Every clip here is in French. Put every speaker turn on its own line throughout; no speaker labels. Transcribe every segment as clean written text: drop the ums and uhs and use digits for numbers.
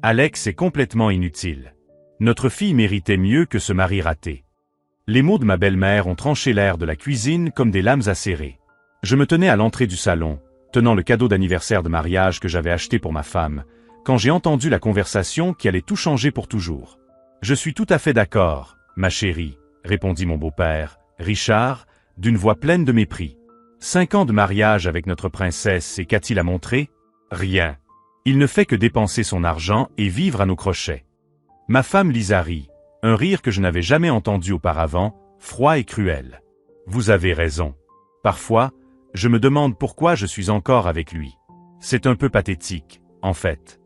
Alex est complètement inutile. Notre fille méritait mieux que ce mari raté. Les mots de ma belle-mère ont tranché l'air de la cuisine comme des lames acérées. Je me tenais à l'entrée du salon, tenant le cadeau d'anniversaire de mariage que j'avais acheté pour ma femme, quand j'ai entendu la conversation qui allait tout changer pour toujours. « Je suis tout à fait d'accord, ma chérie », répondit mon beau-père, Richard, d'une voix pleine de mépris. 5 ans de mariage avec notre princesse, et qu'a-t-il à montrer? Rien. Il ne fait que dépenser son argent et vivre à nos crochets. Ma femme Lisa rit, un rire que je n'avais jamais entendu auparavant, froid et cruel. Vous avez raison. Parfois, je me demande pourquoi je suis encore avec lui. C'est un peu pathétique, en fait.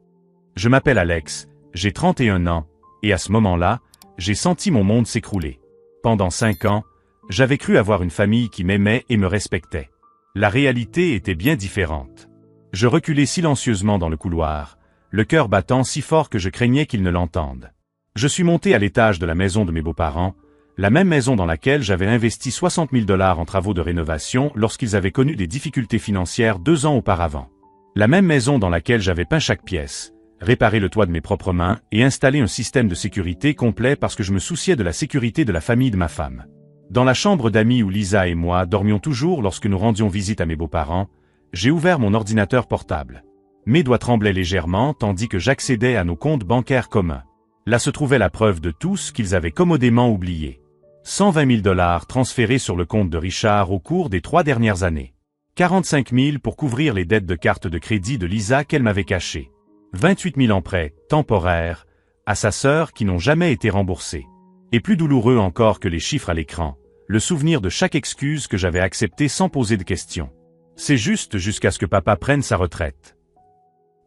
Je m'appelle Alex, j'ai 31 ans, et à ce moment-là, j'ai senti mon monde s'écrouler. Pendant 5 ans, j'avais cru avoir une famille qui m'aimait et me respectait. La réalité était bien différente. Je reculais silencieusement dans le couloir, le cœur battant si fort que je craignais qu'ils ne l'entendent. Je suis monté à l'étage de la maison de mes beaux-parents, la même maison dans laquelle j'avais investi 60 000 $ en travaux de rénovation lorsqu'ils avaient connu des difficultés financières 2 ans auparavant. La même maison dans laquelle j'avais peint chaque pièce, réparé le toit de mes propres mains et installé un système de sécurité complet parce que je me souciais de la sécurité de la famille de ma femme. Dans la chambre d'amis où Lisa et moi dormions toujours lorsque nous rendions visite à mes beaux-parents, j'ai ouvert mon ordinateur portable. Mes doigts tremblaient légèrement tandis que j'accédais à nos comptes bancaires communs. Là se trouvait la preuve de tout ce qu'ils avaient commodément oublié. 120 000 $ transférés sur le compte de Richard au cours des 3 dernières années. 45 000 pour couvrir les dettes de carte de crédit de Lisa qu'elle m'avait cachées. 28 000 en prêts, temporaires, à sa sœur qui n'ont jamais été remboursés. Et plus douloureux encore que les chiffres à l'écran, le souvenir de chaque excuse que j'avais acceptée sans poser de questions. C'est juste jusqu'à ce que papa prenne sa retraite.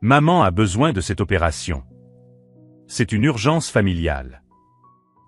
Maman a besoin de cette opération. C'est une urgence familiale.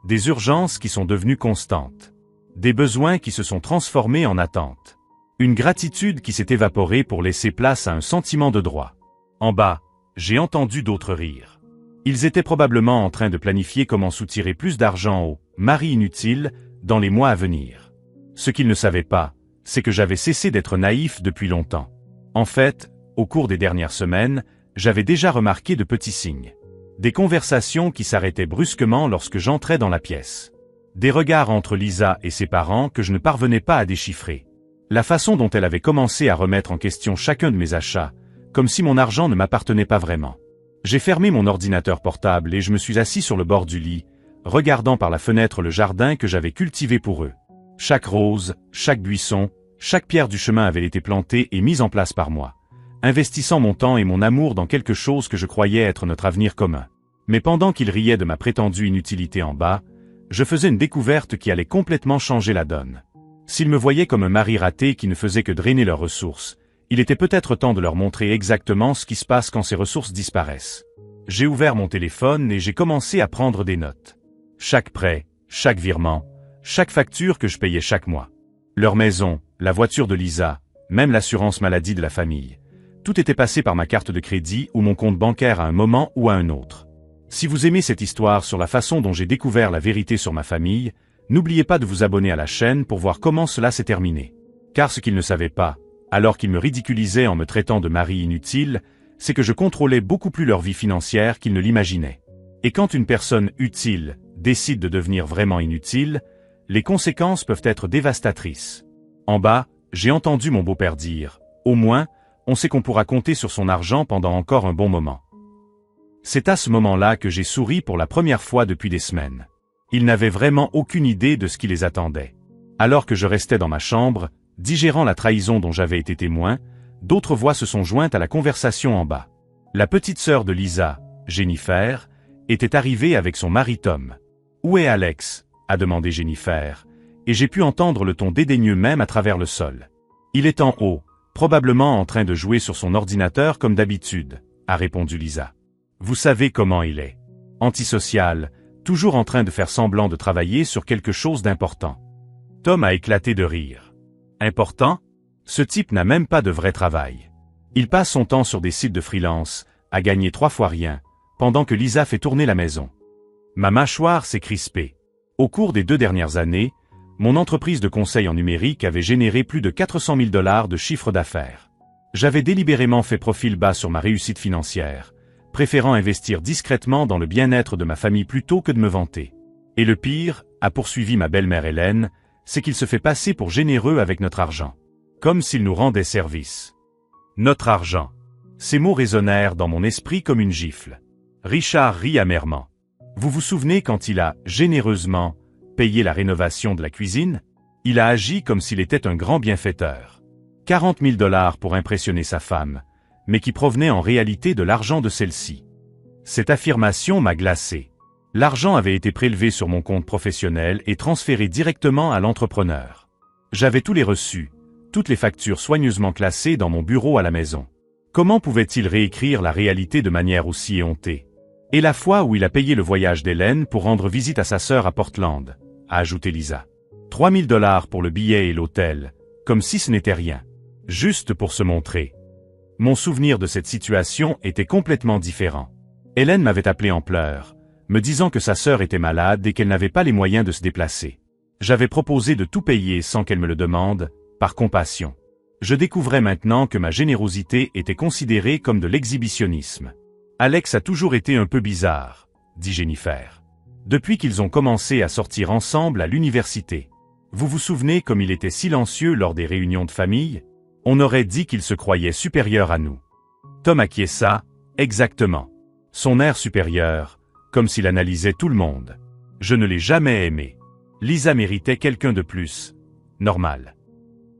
Des urgences qui sont devenues constantes. Des besoins qui se sont transformés en attentes. Une gratitude qui s'est évaporée pour laisser place à un sentiment de droit. En bas, j'ai entendu d'autres rire. Ils étaient probablement en train de planifier comment soutirer plus d'argent au « mari inutile » dans les mois à venir. Ce qu'ils ne savaient pas, c'est que j'avais cessé d'être naïf depuis longtemps. En fait, au cours des dernières semaines, j'avais déjà remarqué de petits signes. Des conversations qui s'arrêtaient brusquement lorsque j'entrais dans la pièce. Des regards entre Lisa et ses parents que je ne parvenais pas à déchiffrer. La façon dont elle avait commencé à remettre en question chacun de mes achats, comme si mon argent ne m'appartenait pas vraiment. J'ai fermé mon ordinateur portable et je me suis assis sur le bord du lit, regardant par la fenêtre le jardin que j'avais cultivé pour eux. Chaque rose, chaque buisson, chaque pierre du chemin avait été plantée et mise en place par moi, investissant mon temps et mon amour dans quelque chose que je croyais être notre avenir commun. Mais pendant qu'ils riaient de ma prétendue inutilité en bas, je faisais une découverte qui allait complètement changer la donne. S'ils me voyaient comme un mari raté qui ne faisait que drainer leurs ressources, il était peut-être temps de leur montrer exactement ce qui se passe quand ces ressources disparaissent. J'ai ouvert mon téléphone et j'ai commencé à prendre des notes. Chaque prêt, chaque virement, chaque facture que je payais chaque mois. Leur maison, la voiture de Lisa, même l'assurance maladie de la famille. Tout était passé par ma carte de crédit ou mon compte bancaire à un moment ou à un autre. Si vous aimez cette histoire sur la façon dont j'ai découvert la vérité sur ma famille, n'oubliez pas de vous abonner à la chaîne pour voir comment cela s'est terminé. Car ce qu'ils ne savaient pas, alors qu'ils me ridiculisaient en me traitant de mari inutile, c'est que je contrôlais beaucoup plus leur vie financière qu'ils ne l'imaginaient. Et quand une personne utile décide de devenir vraiment inutile, les conséquences peuvent être dévastatrices. En bas, j'ai entendu mon beau-père dire « Au moins, on sait qu'on pourra compter sur son argent pendant encore un bon moment. » C'est à ce moment-là que j'ai souri pour la première fois depuis des semaines. Ils n'avaient vraiment aucune idée de ce qui les attendait. Alors que je restais dans ma chambre, digérant la trahison dont j'avais été témoin, d'autres voix se sont jointes à la conversation en bas. La petite sœur de Lisa, Jennifer, était arrivée avec son mari Tom. « Où est Alex ?» a demandé Jennifer, et j'ai pu entendre le ton dédaigneux même à travers le sol. « Il est en haut, probablement en train de jouer sur son ordinateur comme d'habitude, » a répondu Lisa. « Vous savez comment il est. Antisocial, toujours en train de faire semblant de travailler sur quelque chose d'important. » Tom a éclaté de rire. « Important ? Ce type n'a même pas de vrai travail. Il passe son temps sur des sites de freelance, à gagner 3 fois rien, pendant que Lisa fait tourner la maison. » Ma mâchoire s'est crispée. Au cours des 2 dernières années, mon entreprise de conseil en numérique avait généré plus de 400 000 $ de chiffre d'affaires. J'avais délibérément fait profil bas sur ma réussite financière, préférant investir discrètement dans le bien-être de ma famille plutôt que de me vanter. Et le pire, a poursuivi ma belle-mère Hélène, c'est qu'il se fait passer pour généreux avec notre argent. Comme s'il nous rendait service. Notre argent. Ces mots résonnèrent dans mon esprit comme une gifle. Richard rit amèrement. Vous vous souvenez quand il a, généreusement, payé la rénovation de la cuisine? Il a agi comme s'il était un grand bienfaiteur. 40 000 $ pour impressionner sa femme, mais qui provenait en réalité de l'argent de celle-ci. Cette affirmation m'a glacé. L'argent avait été prélevé sur mon compte professionnel et transféré directement à l'entrepreneur. J'avais tous les reçus, toutes les factures soigneusement classées dans mon bureau à la maison. Comment pouvait-il réécrire la réalité de manière aussi éhontée? Et la fois où il a payé le voyage d'Hélène pour rendre visite à sa sœur à Portland, a ajouté Lisa. 3 000 $ pour le billet et l'hôtel, comme si ce n'était rien. Juste pour se montrer. Mon souvenir de cette situation était complètement différent. Hélène m'avait appelé en pleurs, me disant que sa sœur était malade et qu'elle n'avait pas les moyens de se déplacer. J'avais proposé de tout payer sans qu'elle me le demande, par compassion. Je découvrais maintenant que ma générosité était considérée comme de l'exhibitionnisme. Alex a toujours été un peu bizarre, dit Jennifer. Depuis qu'ils ont commencé à sortir ensemble à l'université. Vous vous souvenez comme il était silencieux lors des réunions de famille? On aurait dit qu'il se croyait supérieur à nous. Tom acquiesça, exactement. Son air supérieur, comme s'il analysait tout le monde. Je ne l'ai jamais aimé. Lisa méritait quelqu'un de plus. Normal.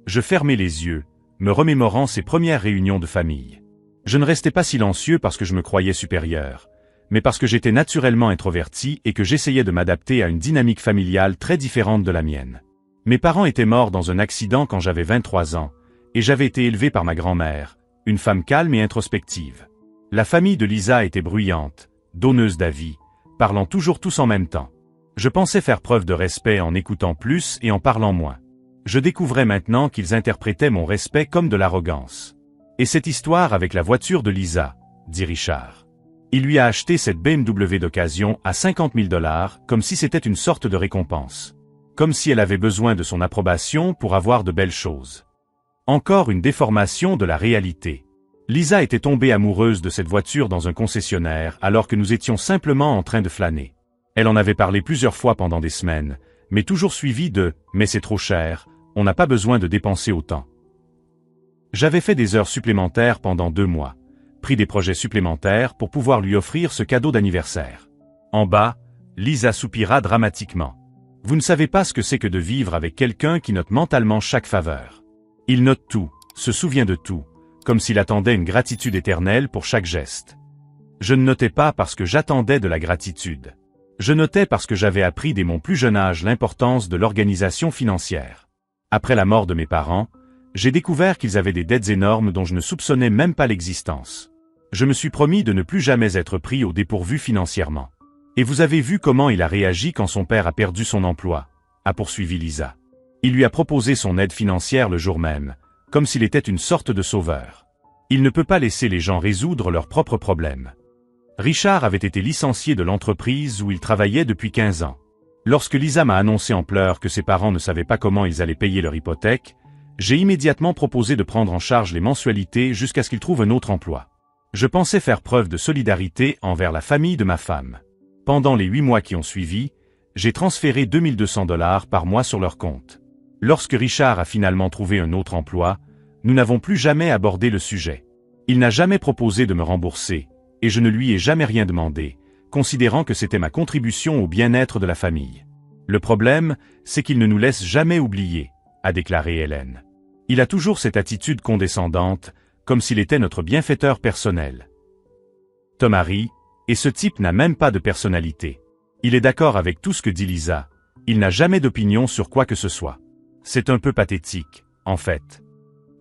Je fermais les yeux, me remémorant ses premières réunions de famille. Je ne restais pas silencieux parce que je me croyais supérieur, mais parce que j'étais naturellement introverti et que j'essayais de m'adapter à une dynamique familiale très différente de la mienne. Mes parents étaient morts dans un accident quand j'avais 23 ans, et j'avais été élevé par ma grand-mère, une femme calme et introspective. La famille de Lisa était bruyante, donneuse d'avis, parlant toujours tous en même temps. Je pensais faire preuve de respect en écoutant plus et en parlant moins. Je découvrais maintenant qu'ils interprétaient mon respect comme de l'arrogance. Et cette histoire avec la voiture de Lisa, dit Richard. Il lui a acheté cette BMW d'occasion à 50 000 $, comme si c'était une sorte de récompense. Comme si elle avait besoin de son approbation pour avoir de belles choses. Encore une déformation de la réalité. Lisa était tombée amoureuse de cette voiture dans un concessionnaire alors que nous étions simplement en train de flâner. Elle en avait parlé plusieurs fois pendant des semaines, mais toujours suivi de « mais c'est trop cher, on n'a pas besoin de dépenser autant ». J'avais fait des heures supplémentaires pendant 2 mois, pris des projets supplémentaires pour pouvoir lui offrir ce cadeau d'anniversaire. En bas, Lisa soupira dramatiquement. Vous ne savez pas ce que c'est que de vivre avec quelqu'un qui note mentalement chaque faveur. Il note tout, se souvient de tout, comme s'il attendait une gratitude éternelle pour chaque geste. Je ne notais pas parce que j'attendais de la gratitude. Je notais parce que j'avais appris dès mon plus jeune âge l'importance de l'organisation financière. Après la mort de mes parents, j'ai découvert qu'ils avaient des dettes énormes dont je ne soupçonnais même pas l'existence. Je me suis promis de ne plus jamais être pris au dépourvu financièrement. Et vous avez vu comment il a réagi quand son père a perdu son emploi, a poursuivi Lisa. Il lui a proposé son aide financière le jour même, comme s'il était une sorte de sauveur. Il ne peut pas laisser les gens résoudre leurs propres problèmes. Richard avait été licencié de l'entreprise où il travaillait depuis 15 ans. Lorsque Lisa m'a annoncé en pleurs que ses parents ne savaient pas comment ils allaient payer leur hypothèque, j'ai immédiatement proposé de prendre en charge les mensualités jusqu'à ce qu'il trouve un autre emploi. Je pensais faire preuve de solidarité envers la famille de ma femme. Pendant les 8 mois qui ont suivi, j'ai transféré 2 200 $ par mois sur leur compte. Lorsque Richard a finalement trouvé un autre emploi, nous n'avons plus jamais abordé le sujet. Il n'a jamais proposé de me rembourser, et je ne lui ai jamais rien demandé, considérant que c'était ma contribution au bien-être de la famille. Le problème, c'est qu'il ne nous laisse jamais oublier, a déclaré Hélène. Il a toujours cette attitude condescendante, comme s'il était notre bienfaiteur personnel. Tom a ri, et ce type n'a même pas de personnalité. Il est d'accord avec tout ce que dit Lisa. Il n'a jamais d'opinion sur quoi que ce soit. C'est un peu pathétique, en fait.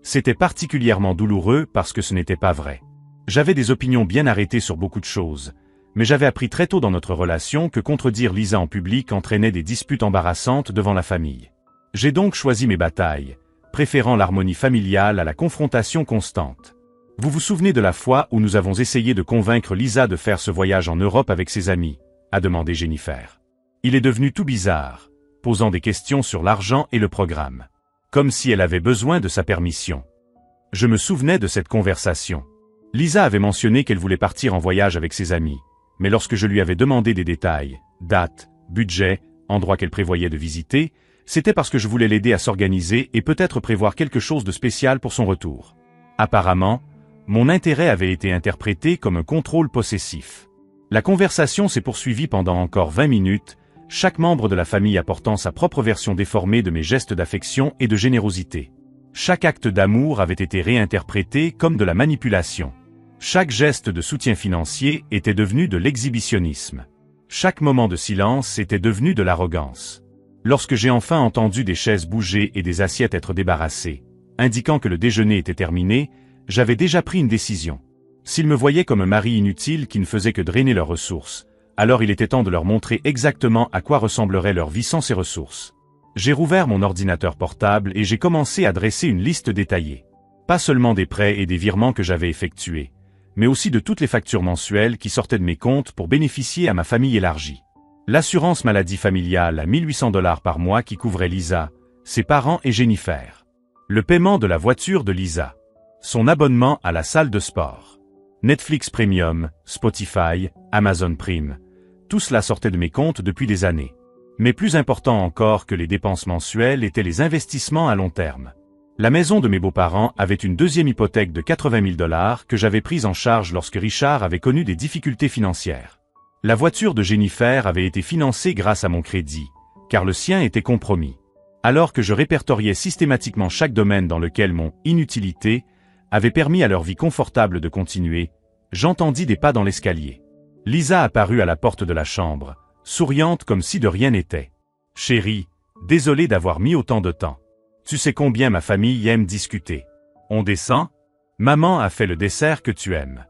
C'était particulièrement douloureux parce que ce n'était pas vrai. J'avais des opinions bien arrêtées sur beaucoup de choses, mais j'avais appris très tôt dans notre relation que contredire Lisa en public entraînait des disputes embarrassantes devant la famille. J'ai donc choisi mes batailles, préférant l'harmonie familiale à la confrontation constante. Vous vous souvenez de la fois où nous avons essayé de convaincre Lisa de faire ce voyage en Europe avec ses amis, a demandé Jennifer. Il est devenu tout bizarre, posant des questions sur l'argent et le programme. Comme si elle avait besoin de sa permission. Je me souvenais de cette conversation. Lisa avait mentionné qu'elle voulait partir en voyage avec ses amis, mais lorsque je lui avais demandé des détails, date, budget, endroit qu'elle prévoyait de visiter, c'était parce que je voulais l'aider à s'organiser et peut-être prévoir quelque chose de spécial pour son retour. Apparemment, mon intérêt avait été interprété comme un contrôle possessif. La conversation s'est poursuivie pendant encore 20 minutes, chaque membre de la famille apportant sa propre version déformée de mes gestes d'affection et de générosité. Chaque acte d'amour avait été réinterprété comme de la manipulation. Chaque geste de soutien financier était devenu de l'exhibitionnisme. Chaque moment de silence était devenu de l'arrogance. Lorsque j'ai enfin entendu des chaises bouger et des assiettes être débarrassées, indiquant que le déjeuner était terminé, j'avais déjà pris une décision. S'ils me voyaient comme un mari inutile qui ne faisait que drainer leurs ressources, alors il était temps de leur montrer exactement à quoi ressemblerait leur vie sans ces ressources. J'ai rouvert mon ordinateur portable et j'ai commencé à dresser une liste détaillée. Pas seulement des prêts et des virements que j'avais effectués, mais aussi de toutes les factures mensuelles qui sortaient de mes comptes pour bénéficier à ma famille élargie. L'assurance maladie familiale à 1800 $ par mois qui couvrait Lisa, ses parents et Jennifer. Le paiement de la voiture de Lisa. Son abonnement à la salle de sport. Netflix Premium, Spotify, Amazon Prime. Tout cela sortait de mes comptes depuis des années. Mais plus important encore que les dépenses mensuelles étaient les investissements à long terme. La maison de mes beaux-parents avait une deuxième hypothèque de 80 000 $ que j'avais prise en charge lorsque Richard avait connu des difficultés financières. La voiture de Jennifer avait été financée grâce à mon crédit, car le sien était compromis. Alors que je répertoriais systématiquement chaque domaine dans lequel mon « inutilité » avait permis à leur vie confortable de continuer, j'entendis des pas dans l'escalier. Lisa apparut à la porte de la chambre, souriante comme si de rien n'était. « Chérie, désolé d'avoir mis autant de temps. Tu sais combien ma famille aime discuter. On descend? Maman a fait le dessert que tu aimes. »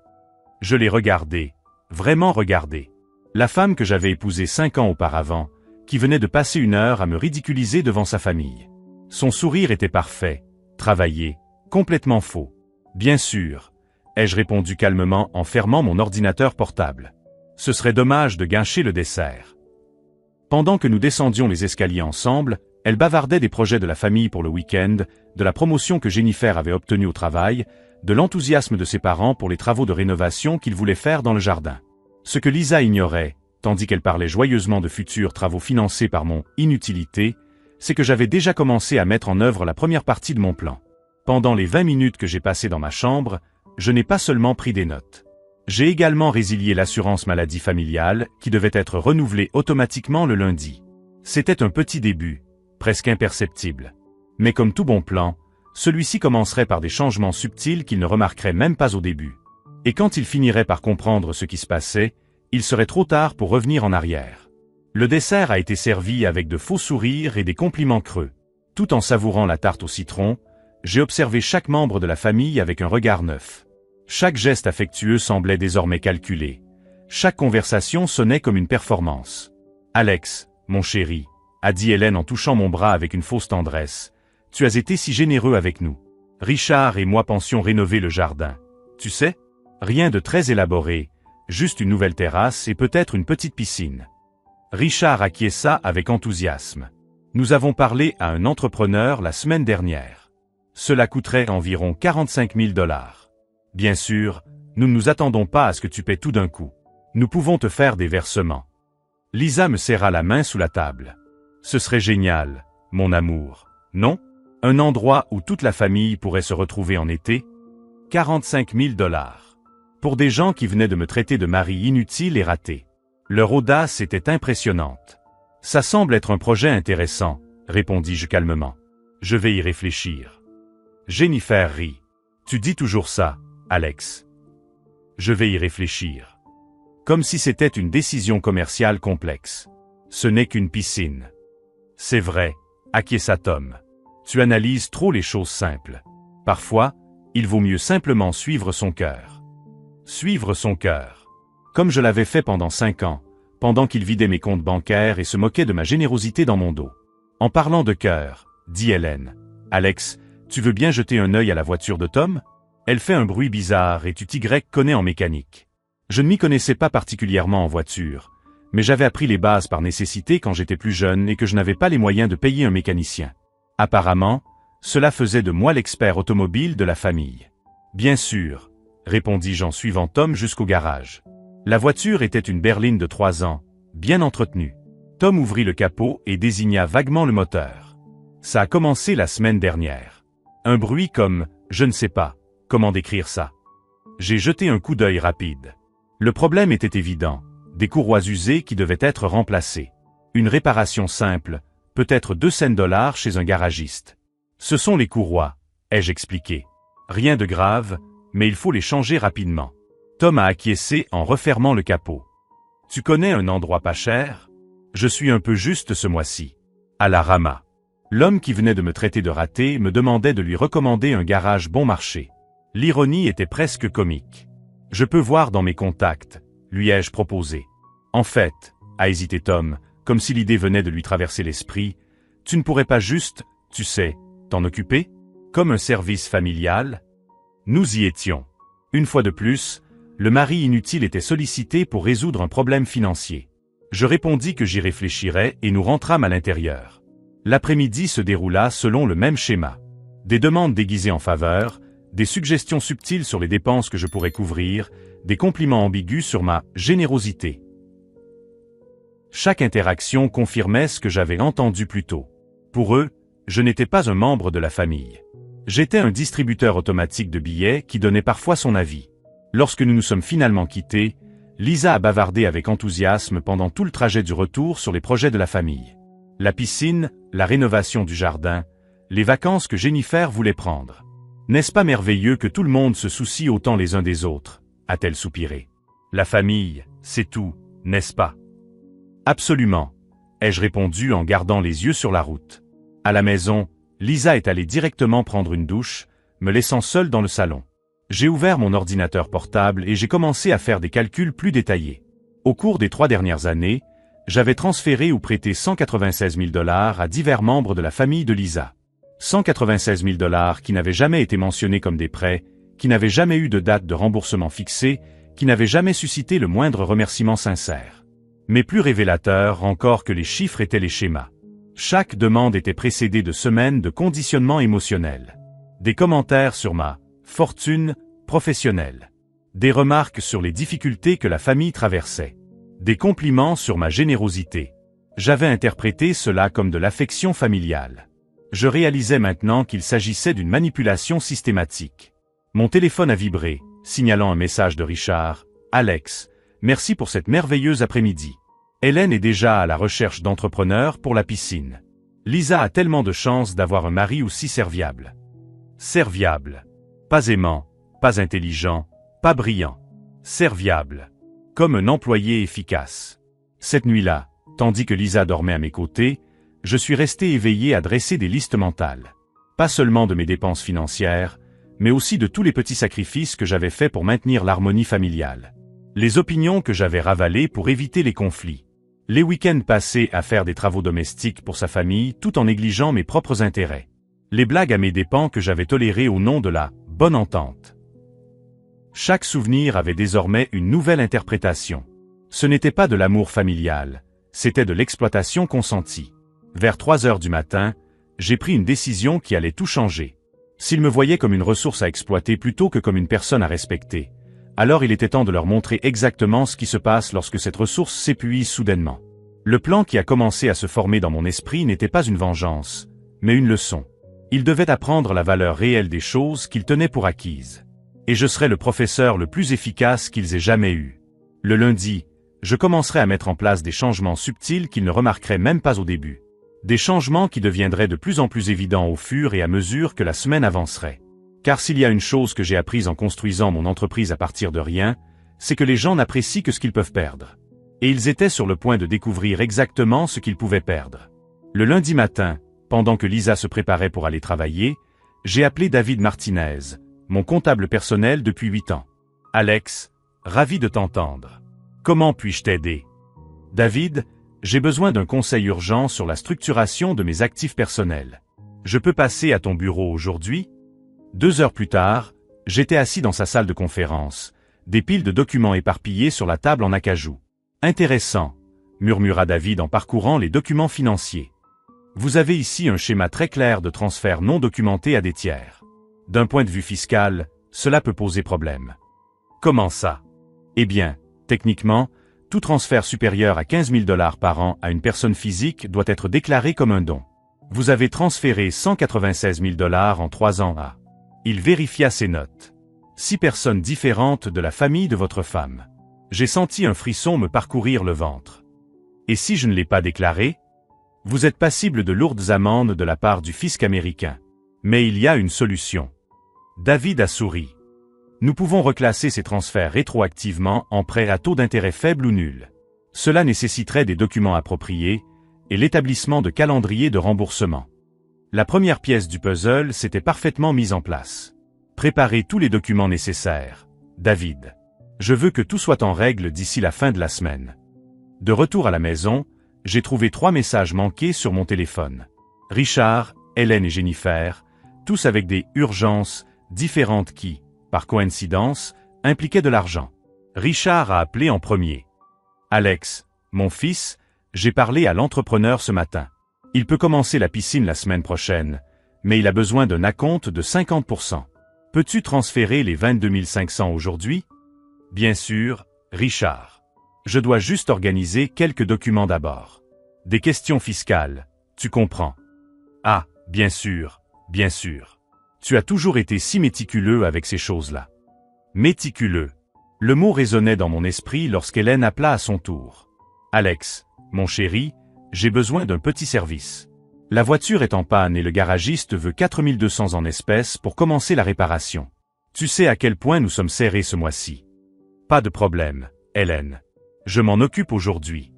Je l'ai regardé, vraiment regardé. La femme que j'avais épousée 5 ans auparavant, qui venait de passer 1 heure à me ridiculiser devant sa famille. Son sourire était parfait, travaillé, complètement faux. Bien sûr, ai-je répondu calmement en fermant mon ordinateur portable. Ce serait dommage de gâcher le dessert. Pendant que nous descendions les escaliers ensemble, elle bavardait des projets de la famille pour le week-end, de la promotion que Jennifer avait obtenue au travail, de l'enthousiasme de ses parents pour les travaux de rénovation qu'ils voulaient faire dans le jardin. Ce que Lisa ignorait, tandis qu'elle parlait joyeusement de futurs travaux financés par mon « inutilité », c'est que j'avais déjà commencé à mettre en œuvre la première partie de mon plan. Pendant les 20 minutes que j'ai passées dans ma chambre, je n'ai pas seulement pris des notes. J'ai également résilié l'assurance maladie familiale, qui devait être renouvelée automatiquement le lundi. C'était un petit début, presque imperceptible. Mais comme tout bon plan, celui-ci commencerait par des changements subtils qu'il ne remarquerait même pas au début. Et quand il finirait par comprendre ce qui se passait, il serait trop tard pour revenir en arrière. Le dessert a été servi avec de faux sourires et des compliments creux. Tout en savourant la tarte au citron, j'ai observé chaque membre de la famille avec un regard neuf. Chaque geste affectueux semblait désormais calculé. Chaque conversation sonnait comme une performance. « Alex, mon chéri, » a dit Hélène en touchant mon bras avec une fausse tendresse, « tu as été si généreux avec nous. Richard et moi pensions rénover le jardin. Tu sais? Rien de très élaboré, juste une nouvelle terrasse et peut-être une petite piscine. » Richard acquiesça avec enthousiasme. Nous avons parlé à un entrepreneur la semaine dernière. Cela coûterait environ 45 000 $. Bien sûr, nous ne nous attendons pas à ce que tu paies tout d'un coup. Nous pouvons te faire des versements. Lisa me serra la main sous la table. Ce serait génial, mon amour, non? Un endroit où toute la famille pourrait se retrouver en été? 45 000 $. Pour des gens qui venaient de me traiter de mari inutile et raté. Leur audace était impressionnante. Ça semble être un projet intéressant, répondis-je calmement. Je vais y réfléchir. Jennifer rit. Tu dis toujours ça, Alex. Je vais y réfléchir. Comme si c'était une décision commerciale complexe. Ce n'est qu'une piscine. C'est vrai, acquiesça Tom. Tu analyses trop les choses simples. Parfois, il vaut mieux simplement suivre son cœur. Suivre son cœur. Comme je l'avais fait pendant 5 ans, pendant qu'il vidait mes comptes bancaires et se moquait de ma générosité dans mon dos. En parlant de cœur, dit Hélène. Alex, tu veux bien jeter un œil à la voiture de Tom? Elle fait un bruit bizarre et tu t'y connais en mécanique. Je ne m'y connaissais pas particulièrement en voiture, mais j'avais appris les bases par nécessité quand j'étais plus jeune et que je n'avais pas les moyens de payer un mécanicien. Apparemment, cela faisait de moi l'expert automobile de la famille. Bien sûr, répondis-je en suivant Tom jusqu'au garage. La voiture était une berline de 3 ans, bien entretenue. Tom ouvrit le capot et désigna vaguement le moteur. Ça a commencé la semaine dernière. Un bruit comme, je ne sais pas, comment décrire ça. J'ai jeté un coup d'œil rapide. Le problème était évident, des courroies usées qui devaient être remplacées. Une réparation simple, peut-être 200 $ chez un garagiste. Ce sont les courroies, ai-je expliqué. Rien de grave, mais il faut les changer rapidement. Tom a acquiescé en refermant le capot. Tu connais un endroit pas cher? Je suis un peu juste ce mois-ci. À la Rama. L'homme qui venait de me traiter de raté me demandait de lui recommander un garage bon marché. L'ironie était presque comique. Je peux voir dans mes contacts, lui ai-je proposé. En fait, a hésité Tom, comme si l'idée venait de lui traverser l'esprit, tu ne pourrais pas juste, tu sais, t'en occuper? Comme un service familial? Nous y étions. Une fois de plus, le mari inutile était sollicité pour résoudre un problème financier. Je répondis que j'y réfléchirais et nous rentrâmes à l'intérieur. L'après-midi se déroula selon le même schéma. Des demandes déguisées en faveur, des suggestions subtiles sur les dépenses que je pourrais couvrir, des compliments ambigus sur ma générosité. Chaque interaction confirmait ce que j'avais entendu plus tôt. Pour eux, je n'étais pas un membre de la famille. J'étais un distributeur automatique de billets qui donnait parfois son avis. Lorsque nous nous sommes finalement quittés, Lisa a bavardé avec enthousiasme pendant tout le trajet du retour sur les projets de la famille. La piscine, la rénovation du jardin, les vacances que Jennifer voulait prendre. N'est-ce pas merveilleux que tout le monde se soucie autant les uns des autres, a-t-elle soupiré. La famille, c'est tout, n'est-ce pas? Absolument, ai-je répondu en gardant les yeux sur la route. À la maison, Lisa est allée directement prendre une douche, me laissant seule dans le salon. J'ai ouvert mon ordinateur portable et j'ai commencé à faire des calculs plus détaillés. Au cours des 3 dernières années, j'avais transféré ou prêté 196 000 $ à divers membres de la famille de Lisa. 196 000 $ qui n'avaient jamais été mentionnés comme des prêts, qui n'avaient jamais eu de date de remboursement fixée, qui n'avaient jamais suscité le moindre remerciement sincère. Mais plus révélateur encore que les chiffres étaient les schémas. Chaque demande était précédée de semaines de conditionnement émotionnel. Des commentaires sur ma fortune professionnelle. Des remarques sur les difficultés que la famille traversait. Des compliments sur ma générosité. J'avais interprété cela comme de l'affection familiale. Je réalisais maintenant qu'il s'agissait d'une manipulation systématique. Mon téléphone a vibré, signalant un message de Richard. « Alex, merci pour cette merveilleuse après-midi. Hélène est déjà à la recherche d'entrepreneurs pour la piscine. Lisa a tellement de chance d'avoir un mari aussi serviable. » Serviable. Pas aimant, pas intelligent, pas brillant. Serviable. Comme un employé efficace. Cette nuit-là, tandis que Lisa dormait à mes côtés, je suis resté éveillé à dresser des listes mentales. Pas seulement de mes dépenses financières, mais aussi de tous les petits sacrifices que j'avais faits pour maintenir l'harmonie familiale. Les opinions que j'avais ravalées pour éviter les conflits. Les week-ends passés à faire des travaux domestiques pour sa famille tout en négligeant mes propres intérêts. Les blagues à mes dépens que j'avais tolérées au nom de la bonne entente. Chaque souvenir avait désormais une nouvelle interprétation. Ce n'était pas de l'amour familial, c'était de l'exploitation consentie. Vers 3 heures du matin, j'ai pris une décision qui allait tout changer. S'ils me voyaient comme une ressource à exploiter plutôt que comme une personne à respecter, alors il était temps de leur montrer exactement ce qui se passe lorsque cette ressource s'épuise soudainement. Le plan qui a commencé à se former dans mon esprit n'était pas une vengeance, mais une leçon. Ils devaient apprendre la valeur réelle des choses qu'ils tenaient pour acquises. Et je serais le professeur le plus efficace qu'ils aient jamais eu. Le lundi, je commencerai à mettre en place des changements subtils qu'ils ne remarqueraient même pas au début. Des changements qui deviendraient de plus en plus évidents au fur et à mesure que la semaine avancerait. Car s'il y a une chose que j'ai apprise en construisant mon entreprise à partir de rien, c'est que les gens n'apprécient que ce qu'ils peuvent perdre. Et ils étaient sur le point de découvrir exactement ce qu'ils pouvaient perdre. Le lundi matin, pendant que Lisa se préparait pour aller travailler, j'ai appelé David Martinez, mon comptable personnel depuis 8 ans. « Alex, ravi de t'entendre. Comment puis-je t'aider? » « David, j'ai besoin d'un conseil urgent sur la structuration de mes actifs personnels. Je peux passer à ton bureau aujourd'hui? » 2 heures plus tard, j'étais assis dans sa salle de conférence, des piles de documents éparpillés sur la table en acajou. « Intéressant, » murmura David en parcourant les documents financiers. « Vous avez ici un schéma très clair de transfert non documenté à des tiers. D'un point de vue fiscal, cela peut poser problème. Comment ça? Eh bien, techniquement, tout transfert supérieur à 15 000 $ par an à une personne physique doit être déclaré comme un don. Vous avez transféré 196 000 $ en 3 ans à... Il vérifia ses notes. 6 personnes différentes de la famille de votre femme. J'ai senti un frisson me parcourir le ventre. Et si je ne l'ai pas déclaré? Vous êtes passible de lourdes amendes de la part du fisc américain. Mais il y a une solution. David a souri. Nous pouvons reclasser ces transferts rétroactivement en prêts à taux d'intérêt faible ou nul. Cela nécessiterait des documents appropriés et l'établissement de calendriers de remboursement. La première pièce du puzzle s'était parfaitement mise en place. Préparez tous les documents nécessaires, David. Je veux que tout soit en règle d'ici la fin de la semaine. De retour à la maison, j'ai trouvé 3 messages manqués sur mon téléphone. Richard, Hélène et Jennifer, tous avec des urgences différentes qui, par coïncidence, impliquaient de l'argent. Richard a appelé en premier. Alex, mon fils, j'ai parlé à l'entrepreneur ce matin. Il peut commencer la piscine la semaine prochaine, mais il a besoin d'un acompte de 50%. Peux-tu transférer les 22 500 aujourd'hui? Bien sûr, Richard. Je dois juste organiser quelques documents d'abord. Des questions fiscales, tu comprends. Ah, bien sûr, bien sûr. Tu as toujours été si méticuleux avec ces choses-là. Méticuleux. Le mot résonnait dans mon esprit lorsqu'Hélène appela à son tour. Alex, mon chéri, j'ai besoin d'un petit service. La voiture est en panne et le garagiste veut 4 200 en espèces pour commencer la réparation. Tu sais à quel point nous sommes serrés ce mois-ci. Pas de problème, Hélène. Je m'en occupe aujourd'hui.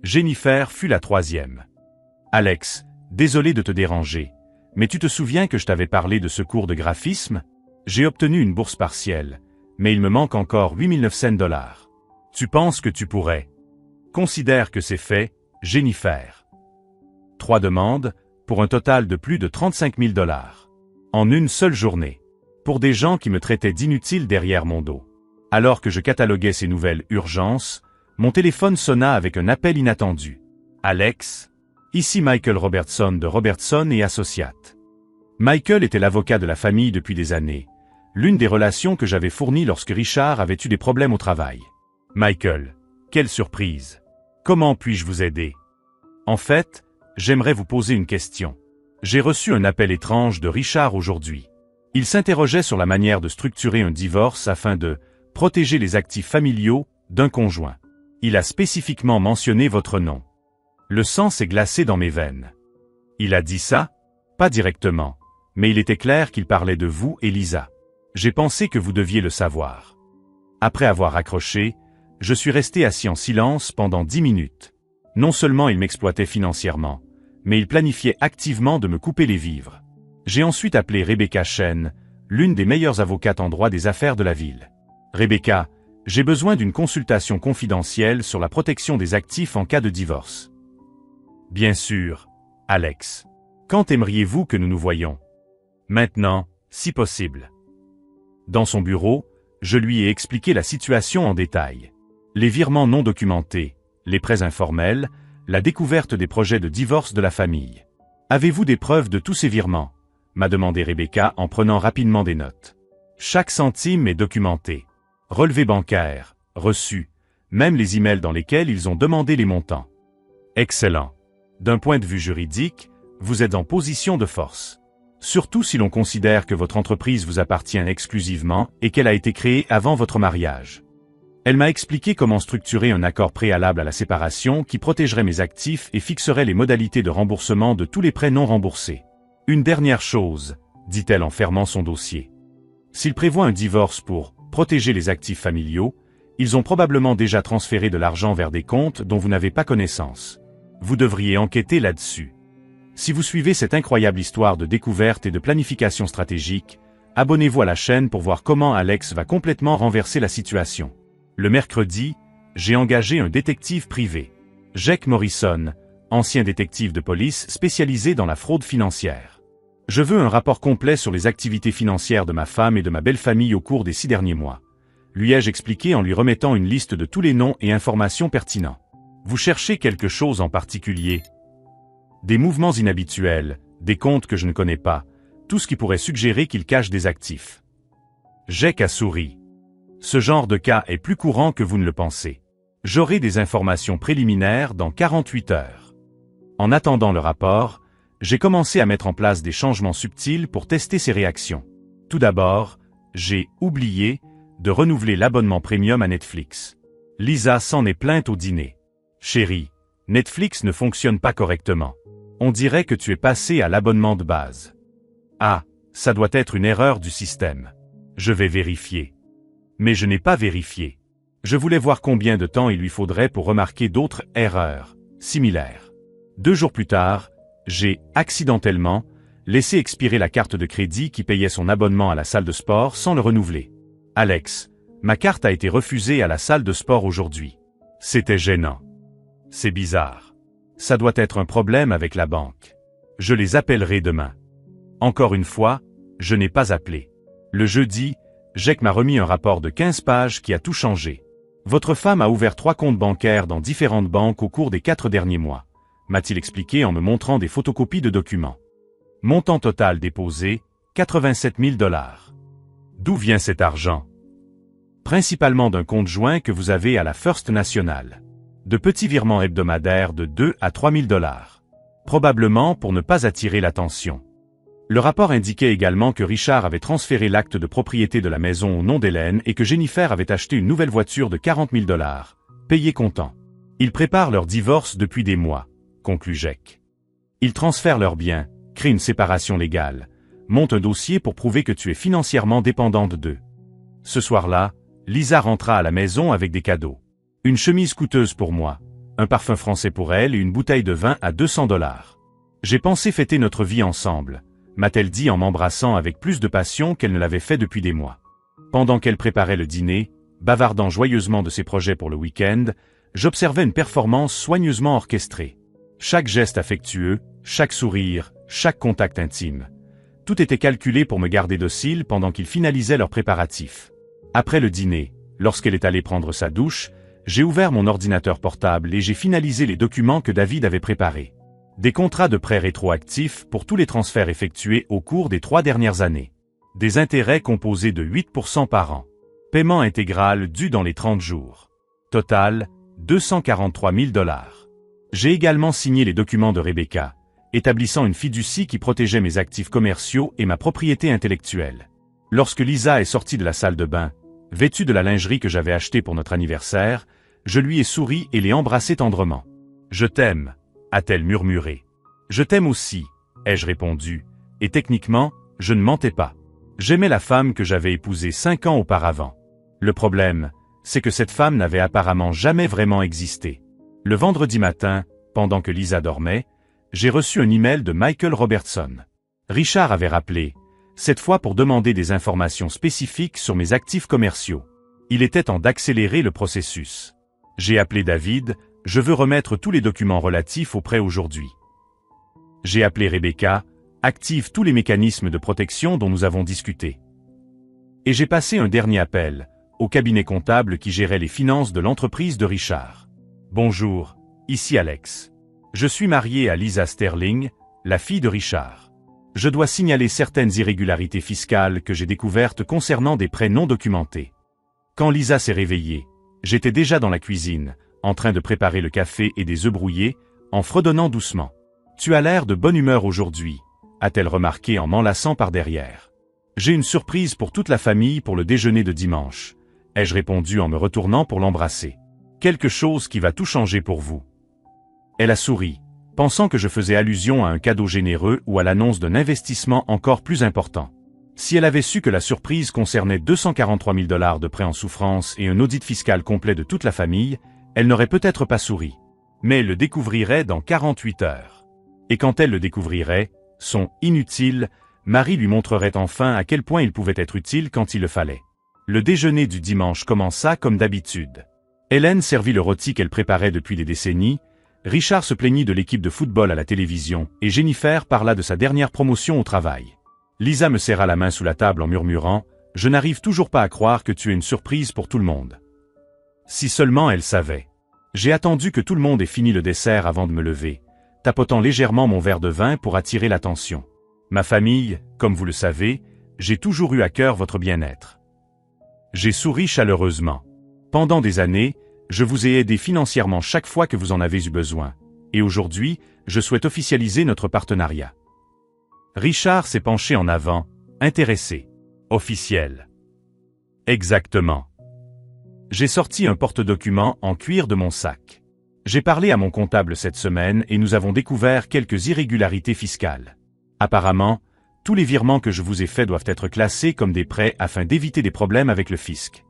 Jennifer fut la 3e. Alex, désolé de te déranger, mais tu te souviens que je t'avais parlé de ce cours de graphisme? J'ai obtenu une bourse partielle, mais il me manque encore 8 900 $. Tu penses que tu pourrais? Considère que c'est fait, Jennifer. 3 demandes, pour un total de plus de 35 000 $. En une seule journée. Pour des gens qui me traitaient d'inutile derrière mon dos. Alors que je cataloguais ces nouvelles urgences, mon téléphone sonna avec un appel inattendu. Alex, ici Michael Robertson de Robertson et Associates. Michael était l'avocat de la famille depuis des années, l'une des relations que j'avais fournies lorsque Richard avait eu des problèmes au travail. Michael, quelle surprise! Comment puis-je vous aider? En fait, j'aimerais vous poser une question. J'ai reçu un appel étrange de Richard aujourd'hui. Il s'interrogeait sur la manière de structurer un divorce afin de protéger les actifs familiaux d'un conjoint. Il a spécifiquement mentionné votre nom. Le sang s'est glacé dans mes veines. Il a dit ça? Pas directement, mais il était clair qu'il parlait de vous et Lisa. J'ai pensé que vous deviez le savoir. Après avoir raccroché, je suis resté assis en silence pendant 10 minutes. Non seulement il m'exploitait financièrement, mais il planifiait activement de me couper les vivres. J'ai ensuite appelé Rebecca Chen, l'une des meilleures avocates en droit des affaires de la ville. Rebecca, j'ai besoin d'une consultation confidentielle sur la protection des actifs en cas de divorce. Bien sûr, Alex. Quand aimeriez-vous que nous nous voyions? Maintenant, si possible. Dans son bureau, je lui ai expliqué la situation en détail. Les virements non documentés, les prêts informels, la découverte des projets de divorce de la famille. Avez-vous des preuves de tous ces virements? M'a demandé Rebecca en prenant rapidement des notes. Chaque centime est documenté. Relevés bancaires, reçus, même les emails dans lesquels ils ont demandé les montants. Excellent. D'un point de vue juridique, vous êtes en position de force. Surtout si l'on considère que votre entreprise vous appartient exclusivement et qu'elle a été créée avant votre mariage. Elle m'a expliqué comment structurer un accord préalable à la séparation qui protégerait mes actifs et fixerait les modalités de remboursement de tous les prêts non remboursés. Une dernière chose, dit-elle en fermant son dossier. S'ils prévoient un divorce pour protéger les actifs familiaux, ils ont probablement déjà transféré de l'argent vers des comptes dont vous n'avez pas connaissance. Vous devriez enquêter là-dessus. Si vous suivez cette incroyable histoire de découverte et de planification stratégique, abonnez-vous à la chaîne pour voir comment Alex va complètement renverser la situation. Le mercredi, j'ai engagé un détective privé. Jake Morrison, ancien détective de police spécialisé dans la fraude financière. Je veux un rapport complet sur les activités financières de ma femme et de ma belle-famille au cours des 6 derniers mois. Lui ai-je expliqué en lui remettant une liste de tous les noms et informations pertinents. Vous cherchez quelque chose en particulier? Des mouvements inhabituels, des comptes que je ne connais pas, tout ce qui pourrait suggérer qu'il cache des actifs. Jake a souri. Ce genre de cas est plus courant que vous ne le pensez. J'aurai des informations préliminaires dans 48 heures. En attendant le rapport, j'ai commencé à mettre en place des changements subtils pour tester ses réactions. Tout d'abord, j'ai oublié de renouveler l'abonnement premium à Netflix. Lisa s'en est plainte au dîner. Chérie, Netflix ne fonctionne pas correctement. On dirait que tu es passé à l'abonnement de base. Ah, ça doit être une erreur du système. Je vais vérifier. Mais je n'ai pas vérifié. Je voulais voir combien de temps il lui faudrait pour remarquer d'autres erreurs similaires. 2 jours plus tard, j'ai, accidentellement, laissé expirer la carte de crédit qui payait son abonnement à la salle de sport sans le renouveler. Alex, ma carte a été refusée à la salle de sport aujourd'hui. C'était gênant. C'est bizarre. Ça doit être un problème avec la banque. Je les appellerai demain. Encore une fois, je n'ai pas appelé. Le jeudi, Jack m'a remis un rapport de 15 pages qui a tout changé. Votre femme a ouvert 3 comptes bancaires dans différentes banques au cours des 4 derniers mois, m'a-t-il expliqué en me montrant des photocopies de documents. Montant total déposé, 87 000 $. D'où vient cet argent? Principalement d'un compte joint que vous avez à la First National. De petits virements hebdomadaires de 2 à 3 000 $. Probablement pour ne pas attirer l'attention. Le rapport indiquait également que Richard avait transféré l'acte de propriété de la maison au nom d'Hélène et que Jennifer avait acheté une nouvelle voiture de 40 000 $, payée comptant. Ils préparent leur divorce depuis des mois, conclut Jack. Ils transfèrent leurs biens, créent une séparation légale, montent un dossier pour prouver que tu es financièrement dépendante d'eux. Ce soir-là, Lisa rentra à la maison avec des cadeaux. Une chemise coûteuse pour moi, un parfum français pour elle et une bouteille de vin à 200 $. J'ai pensé fêter notre vie ensemble, m'a-t-elle dit en m'embrassant avec plus de passion qu'elle ne l'avait fait depuis des mois. Pendant qu'elle préparait le dîner, bavardant joyeusement de ses projets pour le week-end, j'observais une performance soigneusement orchestrée. Chaque geste affectueux, chaque sourire, chaque contact intime. Tout était calculé pour me garder docile pendant qu'ils finalisaient leurs préparatifs. Après le dîner, lorsqu'elle est allée prendre sa douche, j'ai ouvert mon ordinateur portable et j'ai finalisé les documents que David avait préparés. Des contrats de prêts rétroactifs pour tous les transferts effectués au cours des 3 dernières années. Des intérêts composés de 8% par an. Paiement intégral dû dans les 30 jours. Total, 243 000 $. J'ai également signé les documents de Rebecca, établissant une fiducie qui protégeait mes actifs commerciaux et ma propriété intellectuelle. Lorsque Lisa est sortie de la salle de bain, vêtue de la lingerie que j'avais achetée pour notre anniversaire, je lui ai souri et l'ai embrassée tendrement. « Je t'aime », a-t-elle murmuré. « Je t'aime aussi », ai-je répondu, et techniquement, je ne mentais pas. J'aimais la femme que j'avais épousée 5 ans auparavant. Le problème, c'est que cette femme n'avait apparemment jamais vraiment existé. Le vendredi matin, pendant que Lisa dormait, j'ai reçu un email de Michael Robertson. Richard avait rappelé, cette fois pour demander des informations spécifiques sur mes actifs commerciaux. Il était temps d'accélérer le processus. J'ai appelé David, je veux remettre tous les documents relatifs au prêt aujourd'hui. J'ai appelé Rebecca, active tous les mécanismes de protection dont nous avons discuté. Et j'ai passé un dernier appel, au cabinet comptable qui gérait les finances de l'entreprise de Richard. Bonjour, ici Alex. Je suis marié à Lisa Sterling, la fille de Richard. Je dois signaler certaines irrégularités fiscales que j'ai découvertes concernant des prêts non documentés. Quand Lisa s'est réveillée, j'étais déjà dans la cuisine, en train de préparer le café et des œufs brouillés, en fredonnant doucement. « Tu as l'air de bonne humeur aujourd'hui », a-t-elle remarqué en m'enlaçant par derrière. « J'ai une surprise pour toute la famille pour le déjeuner de dimanche », ai-je répondu en me retournant pour l'embrasser. « Quelque chose qui va tout changer pour vous. » Elle a souri, pensant que je faisais allusion à un cadeau généreux ou à l'annonce d'un investissement encore plus important. Si elle avait su que la surprise concernait 243 000 $ de prêts en souffrance et un audit fiscal complet de toute la famille, elle n'aurait peut-être pas souri. Mais elle le découvrirait dans 48 heures. Et quand elle le découvrirait, son « inutile », Marie lui montrerait enfin à quel point il pouvait être utile quand il le fallait. Le déjeuner du dimanche commença comme d'habitude. Hélène servit le rôti qu'elle préparait depuis des décennies, Richard se plaignit de l'équipe de football à la télévision et Jennifer parla de sa dernière promotion au travail. Lisa me serra la main sous la table en murmurant « Je n'arrive toujours pas à croire que tu es une surprise pour tout le monde. » Si seulement elle savait. J'ai attendu que tout le monde ait fini le dessert avant de me lever, tapotant légèrement mon verre de vin pour attirer l'attention. Ma famille, comme vous le savez, j'ai toujours eu à cœur votre bien-être. J'ai souri chaleureusement. Pendant des années, je vous ai aidé financièrement chaque fois que vous en avez eu besoin. Et aujourd'hui, je souhaite officialiser notre partenariat. Richard s'est penché en avant, intéressé. Officiel. Exactement. J'ai sorti un porte-documents en cuir de mon sac. J'ai parlé à mon comptable cette semaine et nous avons découvert quelques irrégularités fiscales. Apparemment, tous les virements que je vous ai faits doivent être classés comme des prêts afin d'éviter des problèmes avec le fisc.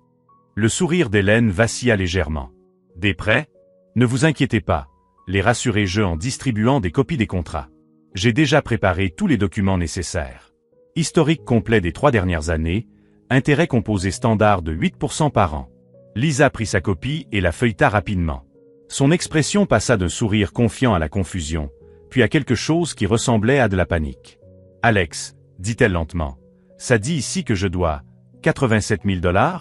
Le sourire d'Hélène vacilla légèrement. Des prêts? Ne vous inquiétez pas, les rassurai-je en distribuant des copies des contrats. J'ai déjà préparé tous les documents nécessaires. Historique complet des 3 dernières années, intérêt composé standard de 8% par an. Lisa prit sa copie et la feuilleta rapidement. Son expression passa d'un sourire confiant à la confusion, puis à quelque chose qui ressemblait à de la panique. « Alex, dit-elle lentement, ça dit ici que je dois 87 000 $?